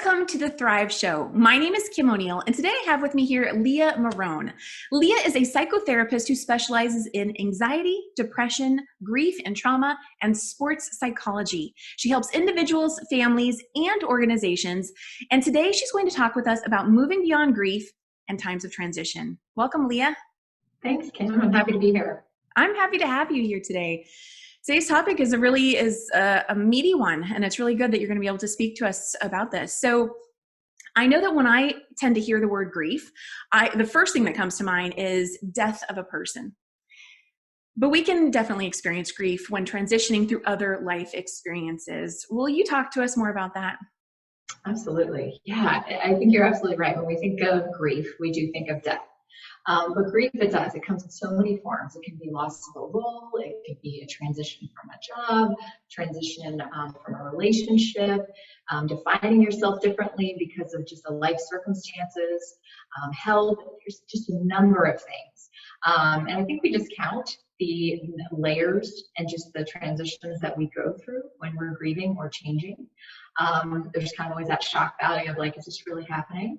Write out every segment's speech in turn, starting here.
Welcome to the Thrive Show. My name is Kim O'Neill, and today I have with me here Leah Marone. Leah is a psychotherapist who specializes in anxiety, depression, grief and trauma, and sports psychology. She helps individuals, families, and organizations. And today she's going to talk with us about moving beyond grief and times of transition. Welcome, Leah. Thanks, Kim. I'm happy to be here. I'm happy to have you here today. Today's topic is a meaty one, and it's really good that you're going to be able to speak to us about this. So I know that when I tend to hear the word grief, the first thing that comes to mind is death of a person. But we can definitely experience grief when transitioning through other life experiences. Will you talk to us more about that? Absolutely. Yeah, I think you're absolutely right. When we think of grief, we do think of death. But grief, it comes in so many forms. It can be loss of a role, it could be a transition from a job, transition from a relationship, defining yourself differently because of just the life circumstances, health. There's just a number of things. And I think we discount the layers and just the transitions that we go through when we're grieving or changing. There's kind of always that shock value of like, is this really happening?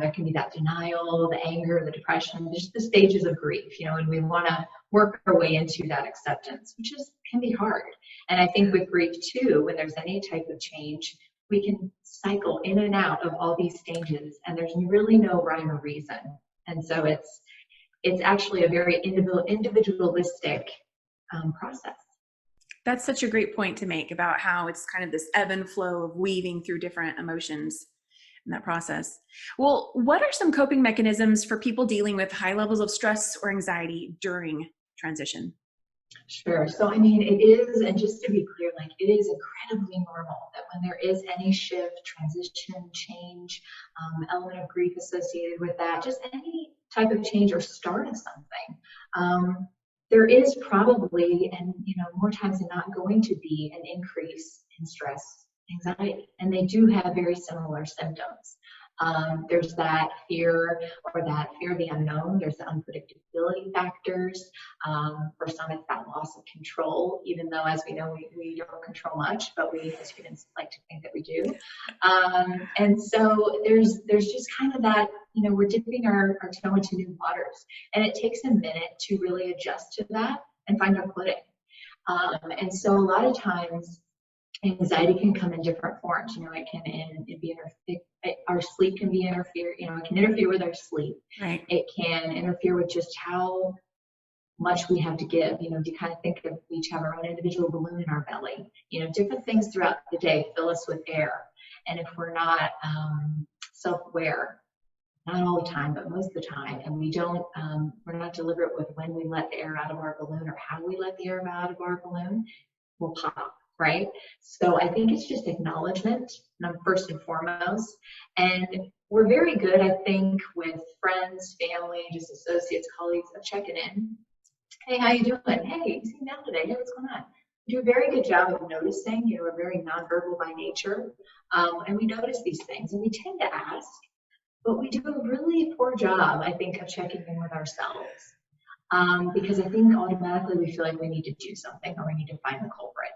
There can be that denial, the anger, the depression, just the stages of grief, and we want to work our way into that acceptance, which can be hard. And I think with grief too, when there's any type of change, we can cycle in and out of all these stages, and there's really no rhyme or reason. And so it's actually a very individualistic process. That's such a great point to make about how it's kind of this ebb and flow of weaving through different emotions in that process. Well, what are some coping mechanisms for people dealing with high levels of stress or anxiety during transition? Sure. So, it is, and just to be clear, it is incredibly normal that when there is any shift, transition, change, element of grief associated with that, just any type of change or start of something, there is probably, and more times than not, going to be an increase in stress, anxiety, and they do have very similar symptoms. There's that fear of the unknown. There's the unpredictability factors. For some, it's that loss of control, even though, as we know, we don't control much, but we as humans like to think that we do. And so there's just kind of that, we're dipping our toe into new waters, and it takes a minute to really adjust to that and find our footing. And so a lot of times, anxiety can come in different forms. Our sleep can be interfered. It can interfere with our sleep. Right. It can interfere with just how much we have to give. You kind of think of we each have our own individual balloon in our belly. Different things throughout the day fill us with air, and if we're not self-aware, not all the time, but most of the time, and we're not deliberate with when we let the air out of our balloon or how we let the air out of our balloon, we'll pop. Right? So I think it's just acknowledgement, first and foremost. And we're very good, I think, with friends, family, just associates, colleagues, of checking in. Hey, how you doing? Hey, you seem down today. Hey, what's going on? We do a very good job of noticing. We're very nonverbal by nature. And we notice these things, and we tend to ask, but we do a really poor job, I think, of checking in with ourselves. Because I think automatically we feel like we need to do something or we need to find the culprit.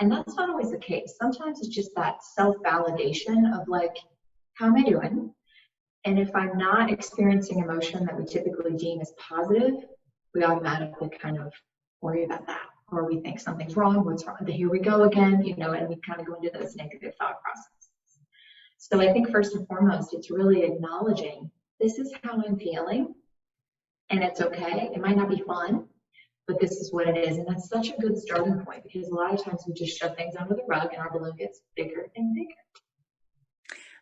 And that's not always the case. Sometimes it's just that self-validation of how am I doing? And if I'm not experiencing emotion that we typically deem as positive, we automatically kind of worry about that. Or we think something's wrong, what's wrong? Here we go again, and we kind of go into those negative thought processes. So I think first and foremost, it's really acknowledging this is how I'm feeling, and it's okay. It might not be fun, but this is what it is. And that's such a good starting point, because a lot of times we just shove things under the rug and our balloon gets bigger and bigger.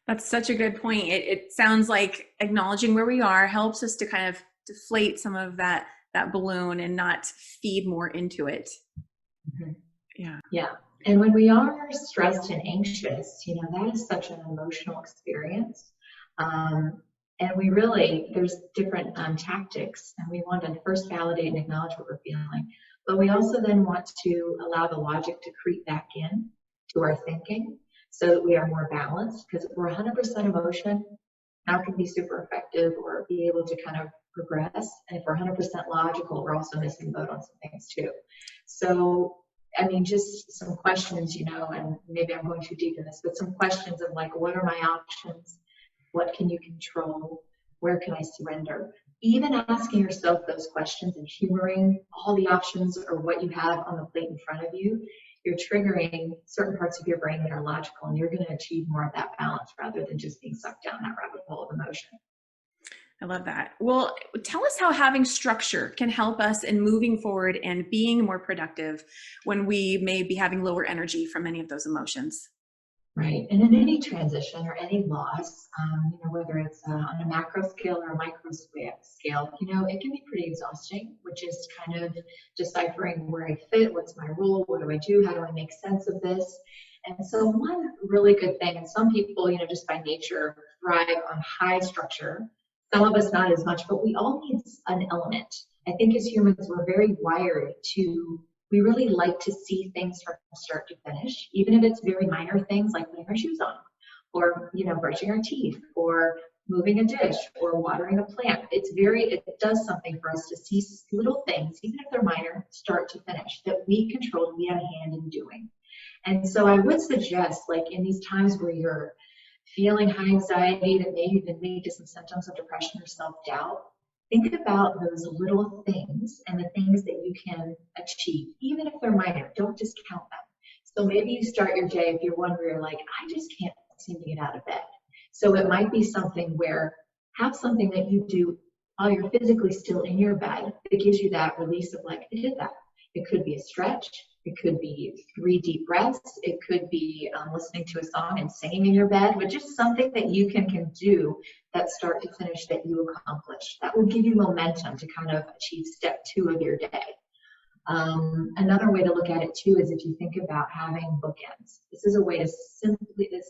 That's such a good point. It sounds like acknowledging where we are helps us to kind of deflate some of that balloon and not feed more into it. Mm-hmm. Yeah. Yeah. And when we are stressed and anxious, that is such an emotional experience. And there's different tactics, and we want to first validate and acknowledge what we're feeling. But we also then want to allow the logic to creep back in to our thinking so that we are more balanced. Because if we're 100% emotion, that can be super effective or be able to kind of progress. And if we're 100% logical, we're also missing the boat on some things too. So I mean, just some questions, and maybe I'm going too deep in this, but some questions of like, what are my options? What can you control? Where can I surrender? Even asking yourself those questions and humoring all the options or what you have on the plate in front of you, you're triggering certain parts of your brain that are logical, and you're going to achieve more of that balance rather than just being sucked down that rabbit hole of emotion. I love that. Well, tell us how having structure can help us in moving forward and being more productive when we may be having lower energy from any of those emotions. Right. And in any transition or any loss, whether it's on a macro scale or a micro scale, it can be pretty exhausting, which is kind of deciphering where I fit, what's my role, what do I do, how do I make sense of this? And so one really good thing, and some people, just by nature thrive on high structure, some of us not as much, but we all need an element. I think as humans, we're very wired to, we really like to see things from start to finish, even if it's very minor things like putting our shoes on, or, brushing our teeth, or moving a dish, or watering a plant. It does something for us to see little things, even if they're minor, start to finish, that we control, we have a hand in doing. And so I would suggest, like in these times where you're feeling high anxiety that may even lead to some symptoms of depression or self-doubt, think about those little things and the things that you can achieve, even if they're minor. Don't discount them. So maybe you start your day, if you're one where you're like, I just can't seem to get out of bed. So it might be something where have something that you do while you're physically still in your bed that gives you that release of like, I did that. It could be a stretch. It could be 3 deep breaths. It could be listening to a song and singing in your bed, but just something that you can do that start to finish that you accomplish. That will give you momentum to kind of achieve step 2 of your day. Another way to look at it too is if you think about having bookends. This is a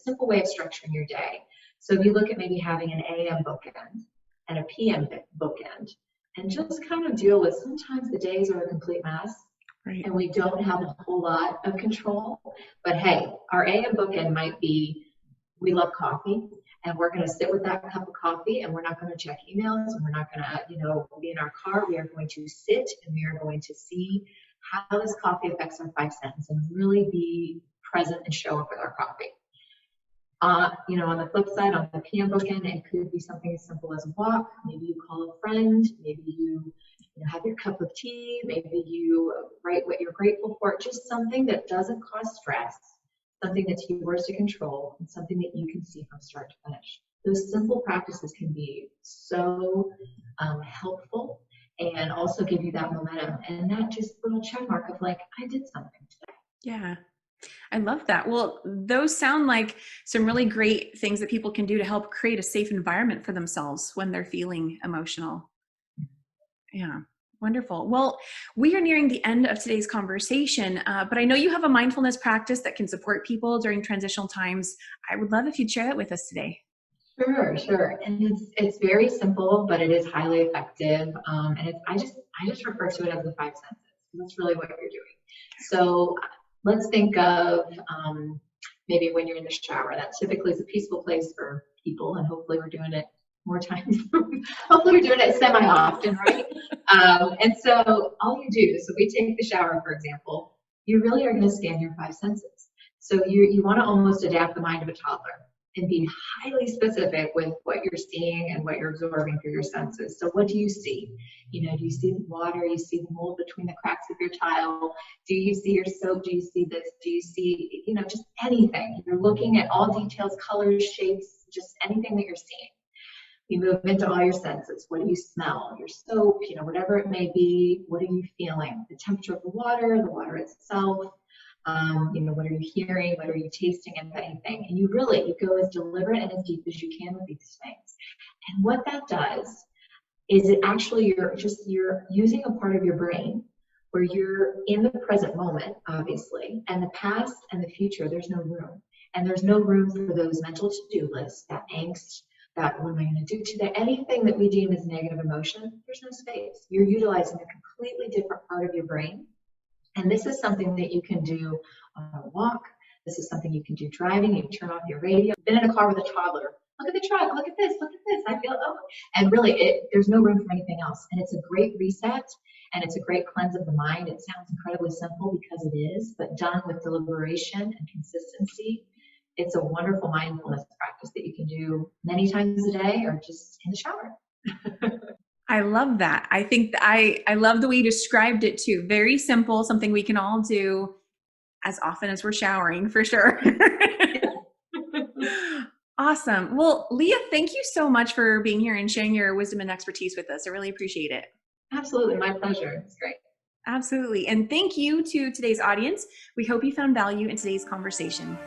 simple way of structuring your day. So if you look at maybe having an AM bookend and a PM bookend, and just kind of deal with sometimes the days are a complete mess. Right. And we don't have a whole lot of control. But hey, our AM bookend might be, we love coffee, and we're going to sit with that cup of coffee, and we're not going to check emails, and we're not going to, be in our car. We are going to sit, and we are going to see how this coffee affects our 5 senses and really be present and show up with our coffee. On the flip side, on the PM bookend, it could be something as simple as a walk. Maybe you call a friend. Maybe you have your cup of tea. Maybe you write what you're grateful for. Just something that doesn't cause stress, something that's yours to control, and something that you can see from start to finish. Those simple practices can be so helpful and also give you that momentum and that just little check mark of like, I did something today. Yeah. I love that. Well, those sound like some really great things that people can do to help create a safe environment for themselves when they're feeling emotional. Yeah, wonderful. Well, we are nearing the end of today's conversation, but I know you have a mindfulness practice that can support people during transitional times. I would love if you'd share that with us today. Sure. And it's very simple, but it is highly effective. And I just refer to it as the 5 senses. That's really what you're doing. So let's think of maybe when you're in the shower. That typically is a peaceful place for people, and hopefully we're doing it more times. Hopefully we're doing it semi-often, right? And so all you do, so we take the shower, for example, you really are going to scan your 5 senses. So you want to almost adapt the mind of a toddler and be highly specific with what you're seeing and what you're absorbing through your senses. So what do you see? Do you see the water? You see the mold between the cracks of your tile? Do you see your soap? Do you see this? Do you see, just anything? You're looking at all details, colors, shapes, just anything that you're seeing. You move into all your senses. What do you smell? Your soap, whatever it may be. What are you feeling? The temperature of the water itself. What are you hearing? What are you tasting? And anything. And you go as deliberate and as deep as you can with these things. And what that does is it actually, you're using a part of your brain where you're in the present moment, obviously, and the past and the future, there's no room. And there's no room for those mental to-do lists, that angst, that what am I going to do today? Anything that we deem as negative emotion, there's no space. You're utilizing a completely different part of your brain. And this is something that you can do on a walk. This is something you can do driving. You turn off your radio. I've been in a car with a toddler look at the truck, look at this, I feel, oh, and really there's no room for anything else. And it's a great reset and it's a great cleanse of the mind. It sounds incredibly simple because it is, but done with deliberation and consistency, it's a wonderful mindfulness practice that you can do many times a day or just in the shower. I love that. I think I love the way you described it too. Very simple, something we can all do as often as we're showering, for sure. Awesome. Well, Leah, thank you so much for being here and sharing your wisdom and expertise with us. I really appreciate it. Absolutely. My pleasure. It's great. Absolutely. And thank you to today's audience. We hope you found value in today's conversation.